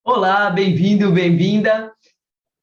Olá, bem-vindo, bem-vinda.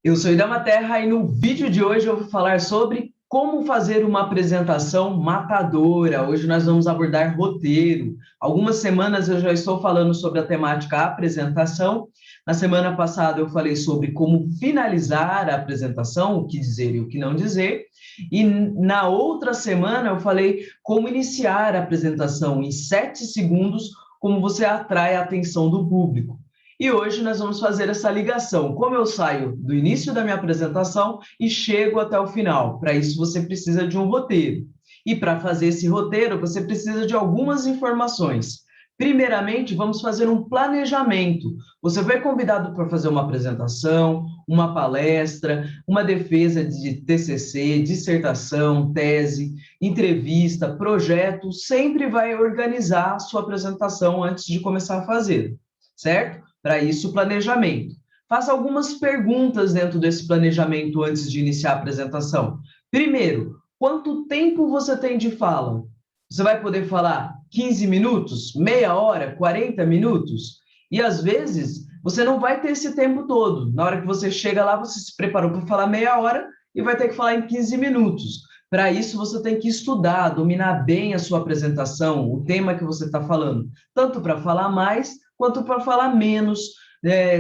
Eu sou Idama Terra e no vídeo de hoje eu vou falar sobre como fazer uma apresentação matadora. Hoje nós vamos abordar roteiro. Algumas semanas eu já estou falando sobre a temática apresentação. Na semana passada eu falei sobre como finalizar a apresentação, o que dizer e o que não dizer. E na outra semana eu falei como iniciar a apresentação em 7 segundos, como você atrai a atenção do público. E hoje nós vamos fazer essa ligação. Como eu saio do início da minha apresentação e chego até o final. Para isso, você precisa de um roteiro. E para fazer esse roteiro, você precisa de algumas informações. Primeiramente, vamos fazer um planejamento. Você foi convidado para fazer uma apresentação, uma palestra, uma defesa de TCC, dissertação, tese, entrevista, projeto. Sempre vai organizar a sua apresentação antes de começar a fazer, certo? Para isso, planejamento. Faça algumas perguntas dentro desse planejamento antes de iniciar a apresentação. Primeiro, quanto tempo você tem de fala? Você vai poder falar 15 minutos, meia hora, 40 minutos? E às vezes você não vai ter esse tempo todo. Na hora que você chega lá, você se preparou para falar meia hora e vai ter que falar em 15 minutos. Para isso, você tem que estudar, dominar bem a sua apresentação, o tema que você está falando, tanto para falar mais quanto para falar menos,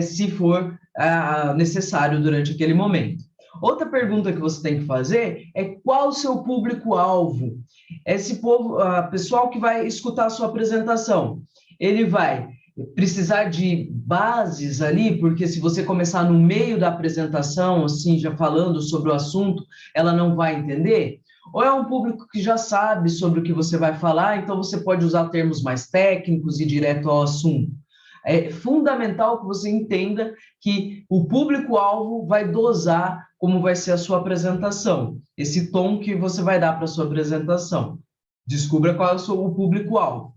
se for necessário durante aquele momento. Outra pergunta que você tem que fazer é qual o seu público-alvo? Esse povo, pessoal que vai escutar a sua apresentação, ele vai precisar de bases ali, porque se você começar no meio da apresentação, assim, já falando sobre o assunto, ela não vai entender? Ou é um público que já sabe sobre o que você vai falar, então você pode usar termos mais técnicos e direto ao assunto? É fundamental que você entenda que o público-alvo vai dosar como vai ser a sua apresentação, esse tom que você vai dar para a sua apresentação. Descubra qual é o público-alvo.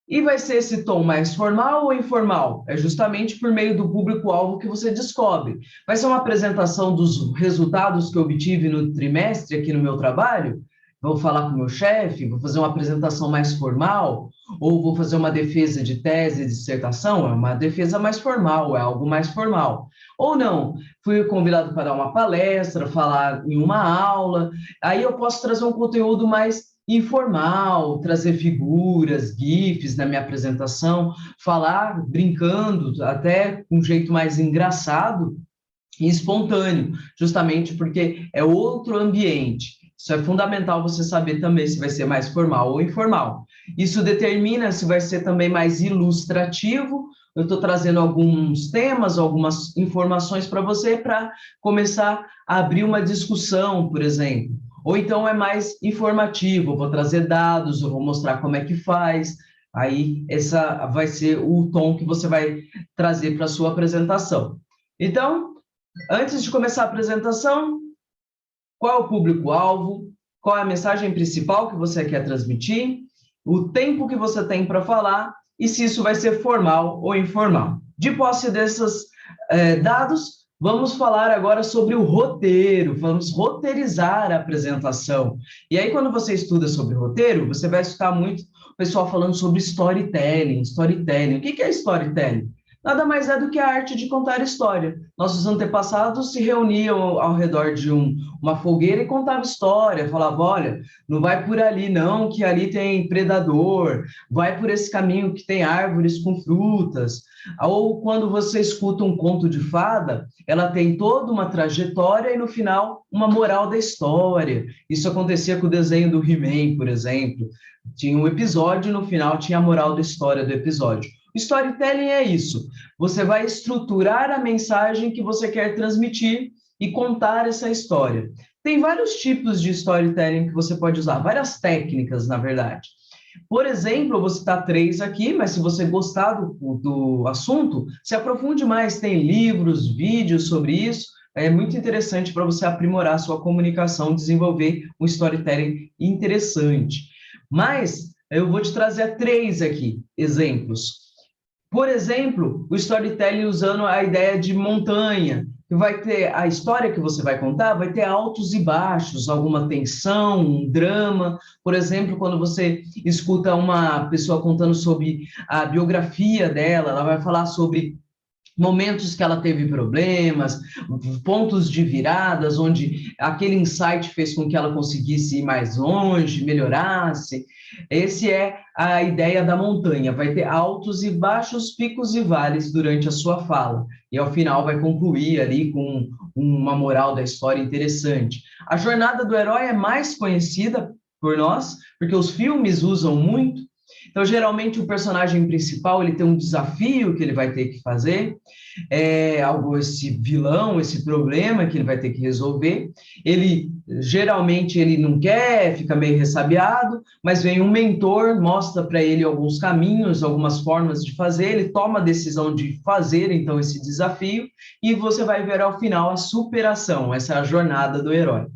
E vai ser esse tom mais formal ou informal? É justamente por meio do público-alvo que você descobre. Vai ser uma apresentação dos resultados que eu obtive no trimestre aqui no meu trabalho? Vou falar com o meu chefe? Vou fazer uma apresentação mais formal? Ou vou fazer uma defesa de tese, de dissertação? É uma defesa mais formal, é algo mais formal. Ou não, fui convidado para dar uma palestra, falar em uma aula, aí eu posso trazer um conteúdo mais informal, trazer figuras, GIFs na minha apresentação, falar brincando, até com um jeito mais engraçado e espontâneo, justamente porque é outro ambiente. Isso é fundamental você saber também se vai ser mais formal ou informal. Isso determina se vai ser também mais ilustrativo. Eu estou trazendo alguns temas, algumas informações para você para começar a abrir uma discussão, por exemplo. Ou então é mais informativo, eu vou trazer dados, eu vou mostrar como é que faz. Aí essa vai ser o tom que você vai trazer para a sua apresentação. Então, antes de começar a apresentação, qual é o público-alvo? Qual é a mensagem principal que você quer transmitir? O tempo que você tem para falar e se isso vai ser formal ou informal. De posse desses dados, vamos falar agora sobre o roteiro, vamos roteirizar a apresentação. E aí, quando você estuda sobre roteiro, você vai escutar muito o pessoal falando sobre storytelling, storytelling. O que é storytelling? Nada mais é do que a arte de contar história. Nossos antepassados se reuniam ao redor de uma fogueira e contavam história, falavam, olha, não vai por ali não, que ali tem predador, vai por esse caminho que tem árvores com frutas. Ou quando você escuta um conto de fada, ela tem toda uma trajetória e no final uma moral da história. Isso acontecia com o desenho do He-Man, por exemplo. Tinha um episódio e no final tinha a moral da história do episódio. Storytelling é isso. Você vai estruturar a mensagem que você quer transmitir e contar essa história. Tem vários tipos de storytelling que você pode usar, várias técnicas, na verdade. Por exemplo, eu vou citar 3 aqui, mas se você gostar do assunto, se aprofunde mais. Tem livros, vídeos sobre isso. É muito interessante para você aprimorar a sua comunicação, desenvolver um storytelling interessante. Mas eu vou te trazer 3 aqui, exemplos. Por exemplo, o storytelling usando a ideia de montanha, que vai ter a história que você vai contar, vai ter altos e baixos, alguma tensão, um drama. Por exemplo, quando você escuta uma pessoa contando sobre a biografia dela, ela vai falar sobre momentos que ela teve problemas, pontos de viradas, onde aquele insight fez com que ela conseguisse ir mais longe, melhorasse. Essa é a ideia da montanha. Vai ter altos e baixos, picos e vales durante a sua fala. E ao final vai concluir ali com uma moral da história interessante. A jornada do herói é mais conhecida por nós, porque os filmes usam muito. Então, geralmente, o personagem principal ele tem um desafio que ele vai ter que fazer, esse vilão, esse problema que ele vai ter que resolver. Ele geralmente ele não quer, fica meio ressabiado, mas vem um mentor, mostra para ele alguns caminhos, algumas formas de fazer, ele toma a decisão de fazer então esse desafio e você vai ver ao final a superação, essa é a jornada do herói.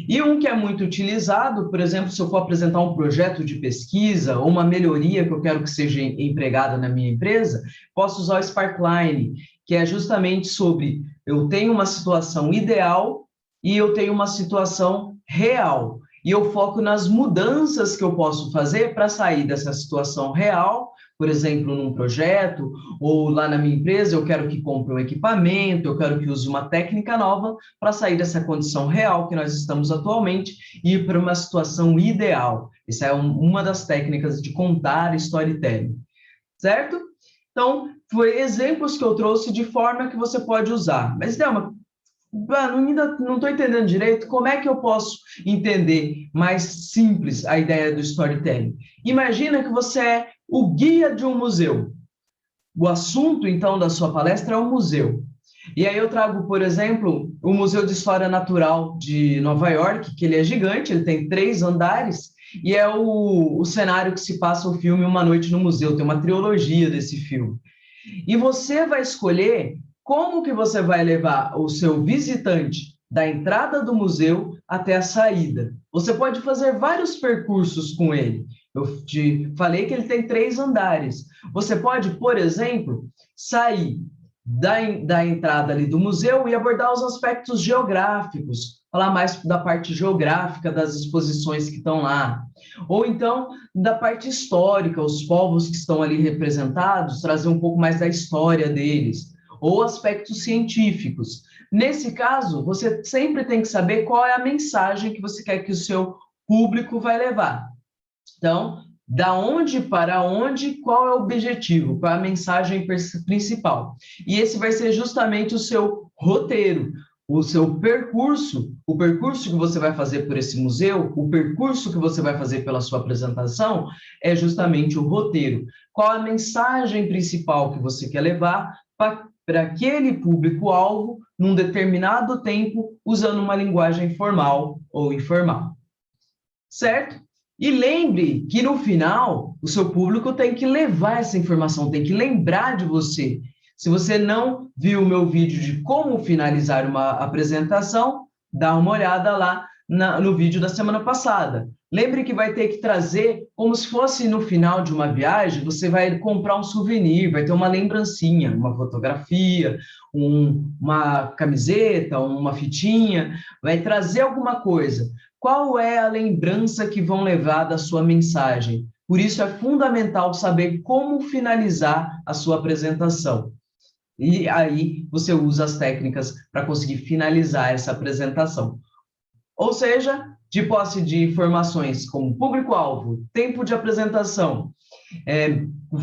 E um que é muito utilizado, por exemplo, se eu for apresentar um projeto de pesquisa ou uma melhoria que eu quero que seja empregada na minha empresa, posso usar o Sparkline, que é justamente sobre eu tenho uma situação ideal e eu tenho uma situação real. E eu foco nas mudanças que eu posso fazer para sair dessa situação real, por exemplo, num projeto, ou lá na minha empresa, eu quero que compre um equipamento, eu quero que use uma técnica nova para sair dessa condição real que nós estamos atualmente e ir para uma situação ideal. Essa é uma das técnicas de contar storytelling, certo? Então, foi exemplos que eu trouxe de forma que você pode usar. Mas, Delma, ainda não estou entendendo direito como é que eu posso entender mais simples a ideia do storytelling. Imagina que você é o guia de um museu. O assunto, então, da sua palestra é o museu. E aí eu trago, por exemplo, o Museu de História Natural de Nova York, que ele é gigante, ele tem 3 andares, e é o cenário que se passa o filme Uma Noite no Museu, tem uma trilogia desse filme. E você vai escolher como que você vai levar o seu visitante da entrada do museu até a saída. Você pode fazer vários percursos com ele. Eu te falei que ele tem 3 andares. Você pode, por exemplo, sair da entrada ali do museu e abordar os aspectos geográficos, falar mais da parte geográfica das exposições que estão lá. Ou então, da parte histórica, os povos que estão ali representados, trazer um pouco mais da história deles. Ou aspectos científicos. Nesse caso, você sempre tem que saber qual é a mensagem que você quer que o seu público vai levar. Então, da onde para onde, qual é o objetivo, qual é a mensagem principal. E esse vai ser justamente o seu roteiro, o seu percurso, o percurso que você vai fazer por esse museu, o percurso que você vai fazer pela sua apresentação, é justamente o roteiro. Qual a mensagem principal que você quer levar para aquele público-alvo num determinado tempo, usando uma linguagem formal ou informal. Certo? E lembre que no final, o seu público tem que levar essa informação, tem que lembrar de você. Se você não viu o meu vídeo de como finalizar uma apresentação, dá uma olhada lá no vídeo da semana passada. Lembre que vai ter que trazer, como se fosse no final de uma viagem, você vai comprar um souvenir, vai ter uma lembrancinha, uma fotografia, uma camiseta, uma fitinha, vai trazer alguma coisa. Qual é a lembrança que vão levar da sua mensagem? Por isso é fundamental saber como finalizar a sua apresentação. E aí você usa as técnicas para conseguir finalizar essa apresentação. Ou seja, de posse de informações como público-alvo, tempo de apresentação,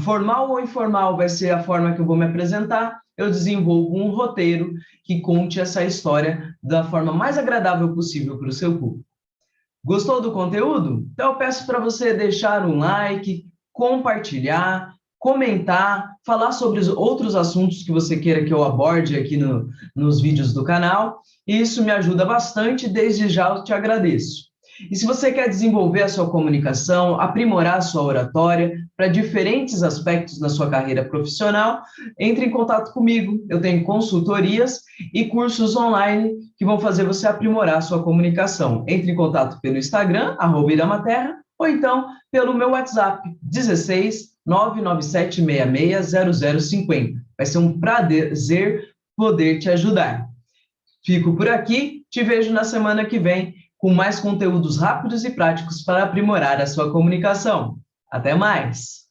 formal ou informal vai ser a forma que eu vou me apresentar, eu desenvolvo um roteiro que conte essa história da forma mais agradável possível para o seu público. Gostou do conteúdo? Então eu peço para você deixar um like, compartilhar, comentar, falar sobre os outros assuntos que você queira que eu aborde aqui nos vídeos do canal. Isso me ajuda bastante, desde já eu te agradeço. E se você quer desenvolver a sua comunicação, aprimorar a sua oratória para diferentes aspectos na sua carreira profissional, entre em contato comigo. Eu tenho consultorias e cursos online que vão fazer você aprimorar a sua comunicação. Entre em contato pelo Instagram, @iramaterra, ou então pelo meu WhatsApp, 16 997660050. Vai ser um prazer poder te ajudar. Fico por aqui, te vejo na semana que vem com mais conteúdos rápidos e práticos para aprimorar a sua comunicação. Até mais!